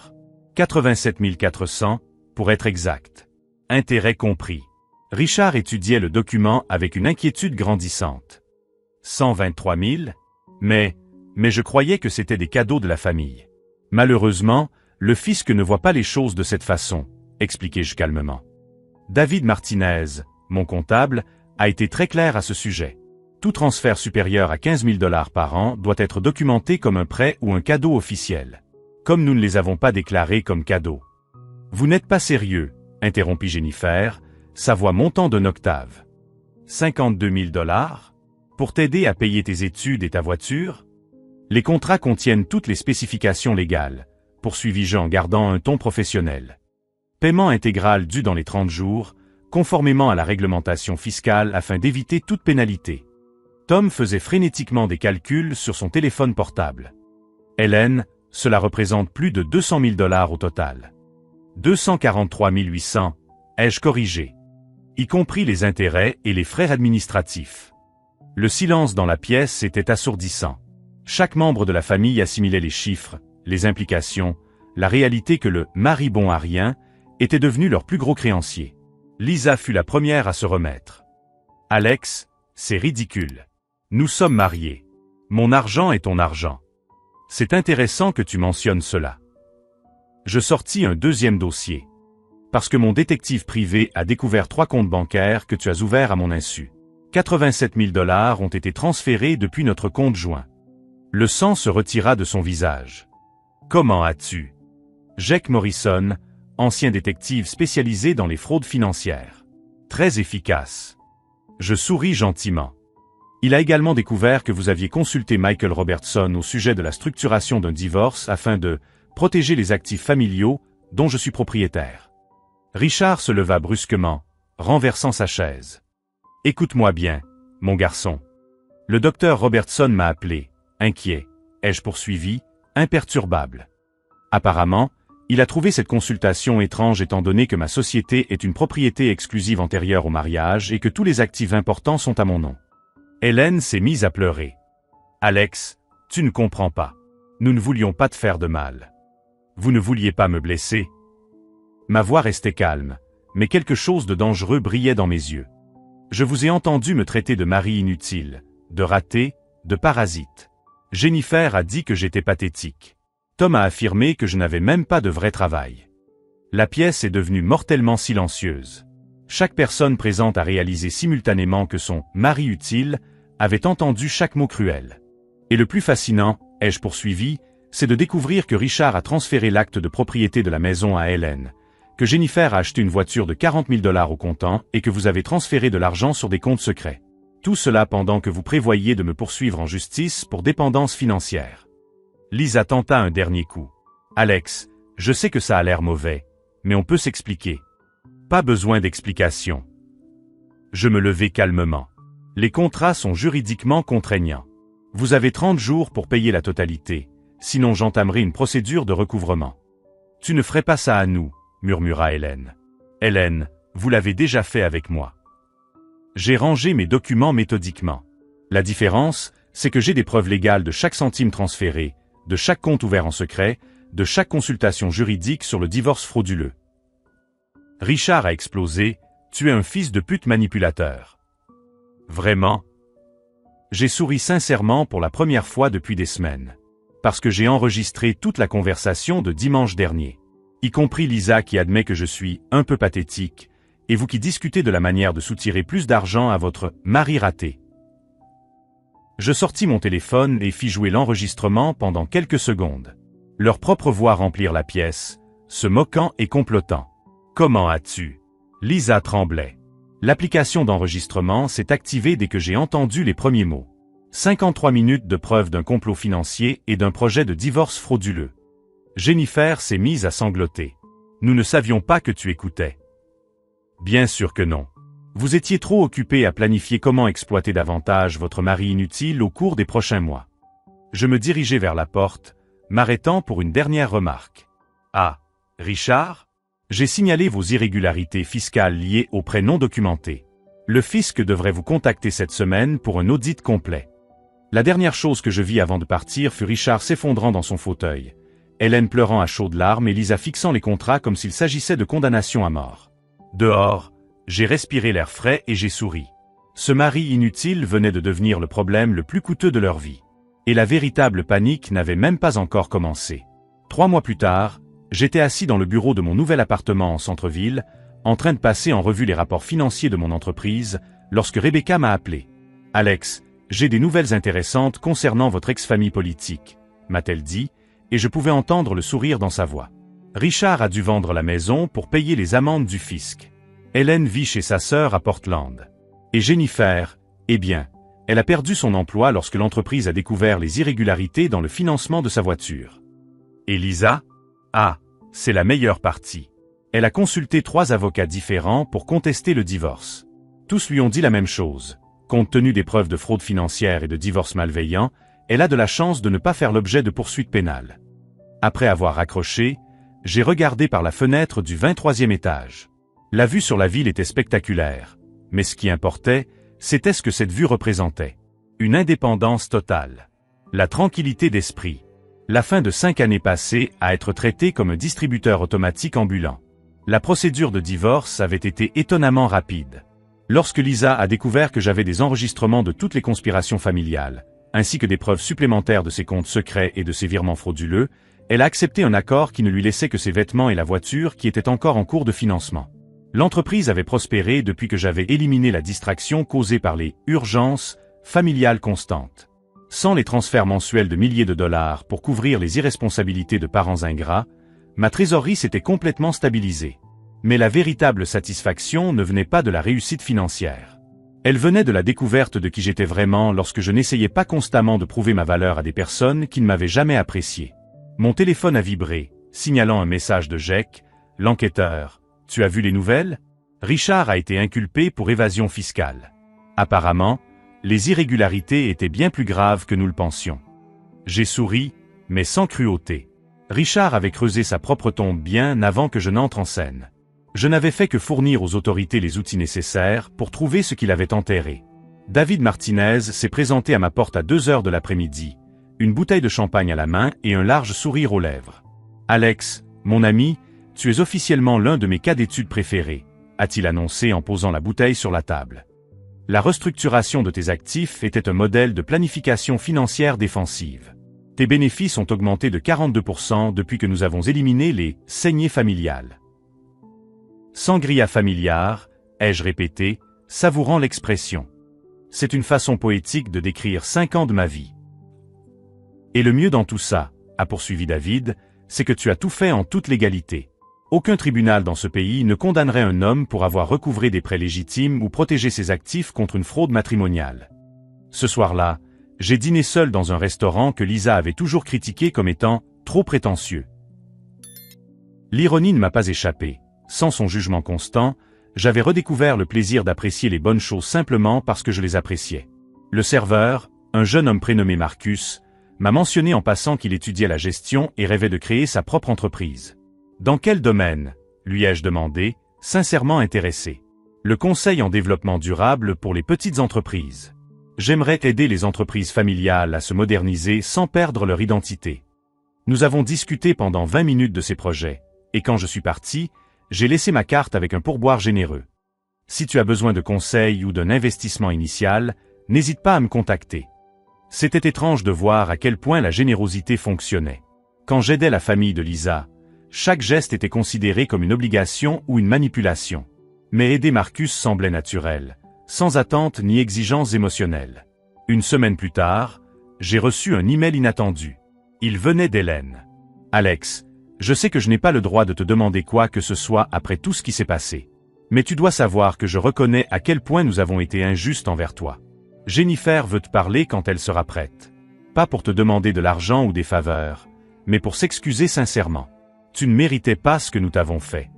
87 400, pour être exact. Intérêt compris. » Richard étudiait le document avec une inquiétude grandissante. 123 000? Mais je croyais que c'était des cadeaux de la famille. Malheureusement, le fisc ne voit pas les choses de cette façon, expliquai-je calmement. David Martinez, mon comptable, a été très clair à ce sujet. Tout transfert supérieur à 15 000 $ par an doit être documenté comme un prêt ou un cadeau officiel. Comme nous ne les avons pas déclarés comme cadeaux. Vous n'êtes pas sérieux, interrompit Jennifer, sa voix montant d'une octave. 52 000 $? Pour t'aider à payer tes études et ta voiture? Les contrats contiennent toutes les spécifications légales, poursuivis-je en gardant un ton professionnel. Paiement intégral dû dans les 30 jours, conformément à la réglementation fiscale afin d'éviter toute pénalité. Tom faisait frénétiquement des calculs sur son téléphone portable. Hélène, cela représente plus de 200 000 $ au total. 243 800, ai-je corrigé. Y compris les intérêts et les frais administratifs. Le silence dans la pièce était assourdissant. Chaque membre de la famille assimilait les chiffres, les implications, la réalité que le « mari bon à rien » était devenu leur plus gros créancier. Lisa fut la première à se remettre. « Alex, c'est ridicule. Nous sommes mariés. Mon argent est ton argent. C'est intéressant que tu mentionnes cela. » Je sortis un deuxième dossier. Parce que mon détective privé a découvert 3 comptes bancaires que tu as ouverts à mon insu. 87 000 $ ont été transférés depuis notre compte joint. Le sang se retira de son visage. Comment as-tu? Jake Morrison, ancien détective spécialisé dans les fraudes financières. Très efficace. Je souris gentiment. Il a également découvert que vous aviez consulté Michael Robertson au sujet de la structuration d'un divorce afin de protéger les actifs familiaux dont je suis propriétaire. Richard se leva brusquement, renversant sa chaise. Écoute-moi bien, mon garçon. Le docteur Robertson m'a appelé, inquiet, ai-je poursuivi, imperturbable. Apparemment, il a trouvé cette consultation étrange étant donné que ma société est une propriété exclusive antérieure au mariage et que tous les actifs importants sont à mon nom. Hélène s'est mise à pleurer. Alex, tu ne comprends pas. Nous ne voulions pas te faire de mal. Vous ne vouliez pas me blesser. Ma voix restait calme, mais quelque chose de dangereux brillait dans mes yeux. Je vous ai entendu me traiter de mari inutile, de raté, de parasite. Jennifer a dit que j'étais pathétique. Tom a affirmé que je n'avais même pas de vrai travail. La pièce est devenue mortellement silencieuse. Chaque personne présente a réalisé simultanément que son « mari utile » avait entendu chaque mot cruel. Et le plus fascinant, ai-je poursuivi, c'est de découvrir que Richard a transféré l'acte de propriété de la maison à Hélène, que Jennifer a acheté une voiture de 40 000 $ au comptant et que vous avez transféré de l'argent sur des comptes secrets. Tout cela pendant que vous prévoyiez de me poursuivre en justice pour dépendance financière. Lisa tenta un dernier coup. Alex, je sais que ça a l'air mauvais, mais on peut s'expliquer. Pas besoin d'explication. Je me levai calmement. Les contrats sont juridiquement contraignants. Vous avez 30 jours pour payer la totalité, sinon j'entamerai une procédure de recouvrement. Tu ne ferais pas ça à nous, murmura Hélène. Hélène, vous l'avez déjà fait avec moi. J'ai rangé mes documents méthodiquement. La différence, c'est que j'ai des preuves légales de chaque centime transféré, de chaque compte ouvert en secret, de chaque consultation juridique sur le divorce frauduleux. Richard a explosé, tu es un fils de pute manipulateur. Vraiment? J'ai souri sincèrement pour la première fois depuis des semaines. parce que j'ai enregistré toute la conversation de dimanche dernier. Y compris Lisa qui admet que je suis un peu pathétique, et vous qui discutez de la manière de soutirer plus d'argent à votre mari raté. Je sortis mon téléphone et fis jouer l'enregistrement pendant quelques secondes. Leurs propres voix remplirent la pièce, se moquant et complotant. « Comment as-tu » Lisa tremblait. L'application d'enregistrement s'est activée dès que j'ai entendu les premiers mots. 53 minutes de preuve d'un complot financier et d'un projet de divorce frauduleux. Jennifer s'est mise à sangloter. Nous ne savions pas que tu écoutais. Bien sûr que non. Vous étiez trop occupé à planifier comment exploiter davantage votre mari inutile au cours des prochains mois. Je me dirigeais vers la porte, m'arrêtant pour une dernière remarque. Ah, Richard? J'ai signalé vos irrégularités fiscales liées aux prêts non documentés. Le fisc devrait vous contacter cette semaine pour un audit complet. La dernière chose que je vis avant de partir fut Richard s'effondrant dans son fauteuil, Hélène pleurant à chaudes larmes et Lisa fixant les contrats comme s'il s'agissait de condamnation à mort. Dehors, j'ai respiré l'air frais et j'ai souri. Ce mari inutile venait de devenir le problème le plus coûteux de leur vie. Et la véritable panique n'avait même pas encore commencé. 3 mois plus tard, j'étais assis dans le bureau de mon nouvel appartement en centre-ville, en train de passer en revue les rapports financiers de mon entreprise, lorsque Rebecca m'a appelé. « Alex, j'ai des nouvelles intéressantes concernant votre ex-famille politique », m'a-t-elle dit, et je pouvais entendre le sourire dans sa voix. Richard a dû vendre la maison pour payer les amendes du fisc. Hélène vit chez sa sœur à Portland. Et Jennifer, eh bien, elle a perdu son emploi lorsque l'entreprise a découvert les irrégularités dans le financement de sa voiture. Et Lisa? Ah, c'est la meilleure partie. Elle a consulté 3 avocats différents pour contester le divorce. Tous lui ont dit la même chose. Compte tenu des preuves de fraude financière et de divorce malveillant, elle a de la chance de ne pas faire l'objet de poursuites pénales. Après avoir raccroché, j'ai regardé par la fenêtre du 23e étage. La vue sur la ville était spectaculaire, mais ce qui importait, c'était ce que cette vue représentait. Une indépendance totale. La tranquillité d'esprit. La fin de 5 années passées à être traité comme un distributeur automatique ambulant. La procédure de divorce avait été étonnamment rapide. Lorsque Lisa a découvert que j'avais des enregistrements de toutes les conspirations familiales, ainsi que des preuves supplémentaires de ses comptes secrets et de ses virements frauduleux, elle a accepté un accord qui ne lui laissait que ses vêtements et la voiture qui étaient encore en cours de financement. L'entreprise avait prospéré depuis que j'avais éliminé la distraction causée par les « urgences » familiales constantes. Sans les transferts mensuels de milliers de dollars pour couvrir les irresponsabilités de parents ingrats, ma trésorerie s'était complètement stabilisée. Mais la véritable satisfaction ne venait pas de la réussite financière. Elle venait de la découverte de qui j'étais vraiment lorsque je n'essayais pas constamment de prouver ma valeur à des personnes qui ne m'avaient jamais apprécié. Mon téléphone a vibré, signalant un message de Jake, l'enquêteur. « Tu as vu les nouvelles ? Richard a été inculpé pour évasion fiscale. Apparemment, les irrégularités étaient bien plus graves que nous le pensions. » J'ai souri, mais sans cruauté. Richard avait creusé sa propre tombe bien avant que je n'entre en scène. Je n'avais fait que fournir aux autorités les outils nécessaires pour trouver ce qu'il avait enterré. David Martinez s'est présenté à ma porte à 2 heures de l'après-midi, une bouteille de champagne à la main et un large sourire aux lèvres. « Alex, mon ami, tu es officiellement l'un de mes cas d'études préférés, » a-t-il annoncé en posant la bouteille sur la table. La restructuration de tes actifs était un modèle de planification financière défensive. Tes bénéfices ont augmenté de 42% depuis que nous avons éliminé les « saignées familiales ». Sangria familiar, ai-je répété, savourant l'expression. C'est une façon poétique de décrire 5 ans de ma vie. Et le mieux dans tout ça, a poursuivi David, c'est que tu as tout fait en toute légalité. Aucun tribunal dans ce pays ne condamnerait un homme pour avoir recouvré des prêts légitimes ou protégé ses actifs contre une fraude matrimoniale. Ce soir-là, j'ai dîné seul dans un restaurant que Lisa avait toujours critiqué comme étant trop prétentieux. L'ironie ne m'a pas échappé. Sans son jugement constant, j'avais redécouvert le plaisir d'apprécier les bonnes choses simplement parce que je les appréciais. Le serveur, un jeune homme prénommé Marcus, m'a mentionné en passant qu'il étudiait la gestion et rêvait de créer sa propre entreprise. « Dans quel domaine ?» lui ai-je demandé, sincèrement intéressé. « Le conseil en développement durable pour les petites entreprises. J'aimerais aider les entreprises familiales à se moderniser sans perdre leur identité. » Nous avons discuté pendant 20 minutes de ces projets, et quand je suis parti, j'ai laissé ma carte avec un pourboire généreux. Si tu as besoin de conseils ou d'un investissement initial, n'hésite pas à me contacter. C'était étrange de voir à quel point la générosité fonctionnait. Quand j'aidais la famille de Lisa, chaque geste était considéré comme une obligation ou une manipulation. Mais aider Marcus semblait naturel, sans attente ni exigence émotionnelle. Une semaine plus tard, j'ai reçu un email inattendu. Il venait d'Hélène. « Alex, je sais que je n'ai pas le droit de te demander quoi que ce soit après tout ce qui s'est passé. Mais tu dois savoir que je reconnais à quel point nous avons été injustes envers toi. Jennifer veut te parler quand elle sera prête. Pas pour te demander de l'argent ou des faveurs, mais pour s'excuser sincèrement. Tu ne méritais pas ce que nous t'avons fait. »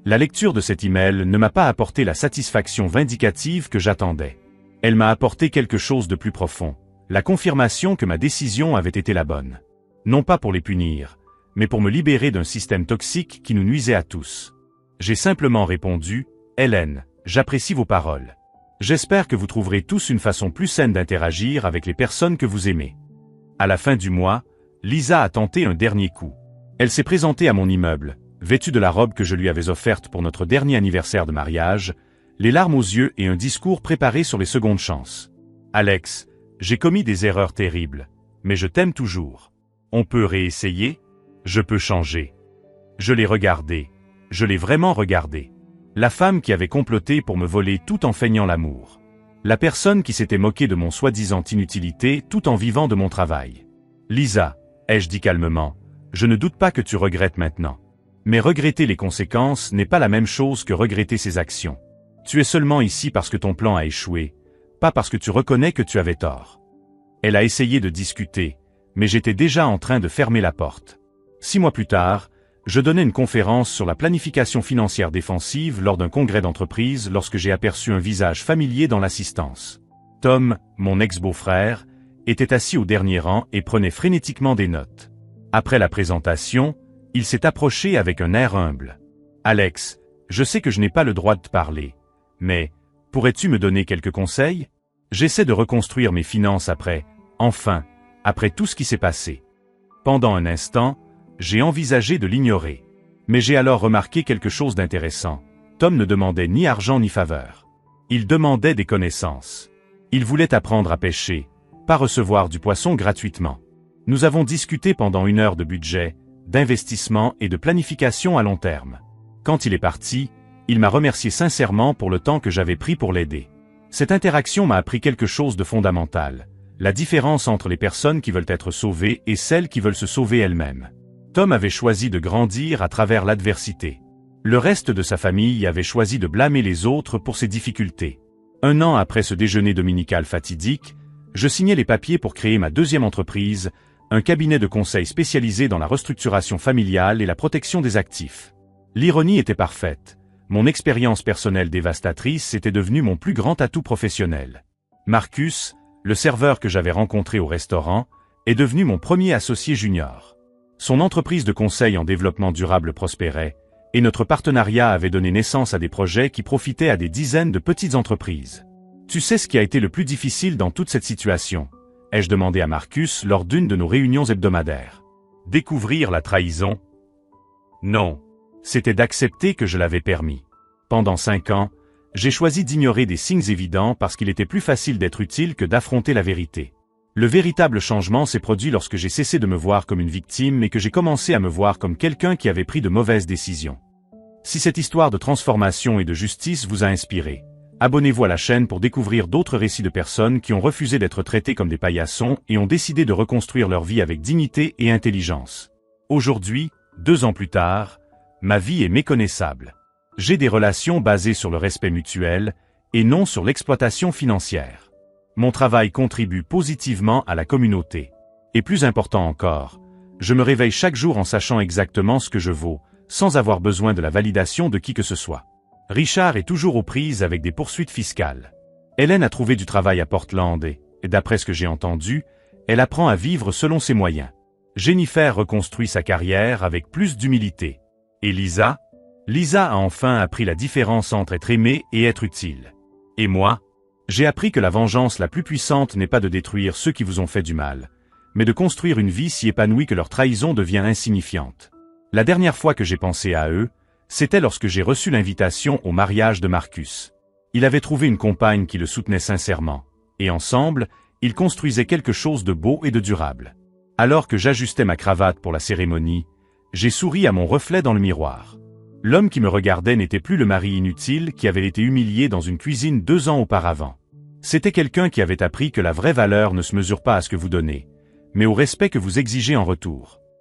La lecture de cet email ne m'a pas apporté la satisfaction vindicative que j'attendais. Elle m'a apporté quelque chose de plus profond, la confirmation que ma décision avait été la bonne. Non pas pour les punir, mais pour me libérer d'un système toxique qui nous nuisait à tous. J'ai simplement répondu, « Hélène, j'apprécie vos paroles. J'espère que vous trouverez tous une façon plus saine d'interagir avec les personnes que vous aimez. » À la fin du mois, Lisa a tenté un dernier coup. Elle s'est présentée à mon immeuble, vêtue de la robe que je lui avais offerte pour notre dernier anniversaire de mariage, les larmes aux yeux et un discours préparé sur les secondes chances. « Alex, j'ai commis des erreurs terribles, mais je t'aime toujours. On peut réessayer? Je peux changer. » Je l'ai regardée. Je l'ai vraiment regardée. La femme qui avait comploté pour me voler tout en feignant l'amour. La personne qui s'était moquée de mon soi-disant inutilité tout en vivant de mon travail. « Lisa, » ai-je dit calmement, « je ne doute pas que tu regrettes maintenant. Mais regretter les conséquences n'est pas la même chose que regretter ses actions. Tu es seulement ici parce que ton plan a échoué, pas parce que tu reconnais que tu avais tort. » Elle a essayé de discuter, mais j'étais déjà en train de fermer la porte. 6 mois plus tard, je donnais une conférence sur la planification financière défensive lors d'un congrès d'entreprise lorsque j'ai aperçu un visage familier dans l'assistance. Tom, mon ex-beau-frère, était assis au dernier rang et prenait frénétiquement des notes. Après la présentation, il s'est approché avec un air humble. « Alex, je sais que je n'ai pas le droit de te parler, mais pourrais-tu me donner quelques conseils? J'essaie de reconstruire mes finances après tout ce qui s'est passé. » Pendant un instant, j'ai envisagé de l'ignorer. Mais j'ai alors remarqué quelque chose d'intéressant. Tom ne demandait ni argent ni faveur. Il demandait des connaissances. Il voulait apprendre à pêcher, pas recevoir du poisson gratuitement. Nous avons discuté pendant 1 heure de budget, d'investissement et de planification à long terme. Quand il est parti, il m'a remercié sincèrement pour le temps que j'avais pris pour l'aider. Cette interaction m'a appris quelque chose de fondamental, la différence entre les personnes qui veulent être sauvées et celles qui veulent se sauver elles-mêmes. Tom avait choisi de grandir à travers l'adversité. Le reste de sa famille avait choisi de blâmer les autres pour ses difficultés. 1 an après ce déjeuner dominical fatidique, je signais les papiers pour créer ma 2e entreprise, un cabinet de conseil spécialisé dans la restructuration familiale et la protection des actifs. L'ironie était parfaite. Mon expérience personnelle dévastatrice était devenue mon plus grand atout professionnel. Marcus, le serveur que j'avais rencontré au restaurant, est devenu mon premier associé junior. Son entreprise de conseil en développement durable prospérait, et notre partenariat avait donné naissance à des projets qui profitaient à des dizaines de petites entreprises. « Tu sais ce qui a été le plus difficile dans toute cette situation ?» ai-je demandé à Marcus lors d'une de nos réunions hebdomadaires. « Découvrir la trahison? Non. C'était d'accepter que je l'avais permis. Pendant 5 ans, j'ai choisi d'ignorer des signes évidents parce qu'il était plus facile d'être utile que d'affronter la vérité. Le véritable changement s'est produit lorsque j'ai cessé de me voir comme une victime et que j'ai commencé à me voir comme quelqu'un qui avait pris de mauvaises décisions. Si cette histoire de transformation et de justice vous a inspiré, abonnez-vous à la chaîne pour découvrir d'autres récits de personnes qui ont refusé d'être traitées comme des paillassons et ont décidé de reconstruire leur vie avec dignité et intelligence. Aujourd'hui, 2 ans plus tard, ma vie est méconnaissable. J'ai des relations basées sur le respect mutuel et non sur l'exploitation financière. Mon travail contribue positivement à la communauté. Et plus important encore, je me réveille chaque jour en sachant exactement ce que je vaux, sans avoir besoin de la validation de qui que ce soit. Richard est toujours aux prises avec des poursuites fiscales. Hélène a trouvé du travail à Portland et, d'après ce que j'ai entendu, elle apprend à vivre selon ses moyens. Jennifer reconstruit sa carrière avec plus d'humilité. Et Lisa? Lisa a enfin appris la différence entre être aimé et être utile. Et moi? J'ai appris que la vengeance la plus puissante n'est pas de détruire ceux qui vous ont fait du mal, mais de construire une vie si épanouie que leur trahison devient insignifiante. La dernière fois que j'ai pensé à eux, c'était lorsque j'ai reçu l'invitation au mariage de Marcus. Il avait trouvé une compagne qui le soutenait sincèrement, et ensemble, Il construisait quelque chose de beau et de durable. Alors que j'ajustais ma cravate pour la cérémonie, j'ai souri à mon reflet dans le miroir. L'homme qui me regardait n'était plus le mari inutile qui avait été humilié dans une cuisine 2 ans auparavant. C'était quelqu'un qui avait appris que la vraie valeur ne se mesure pas à ce que vous donnez, mais au respect que vous exigez en retour.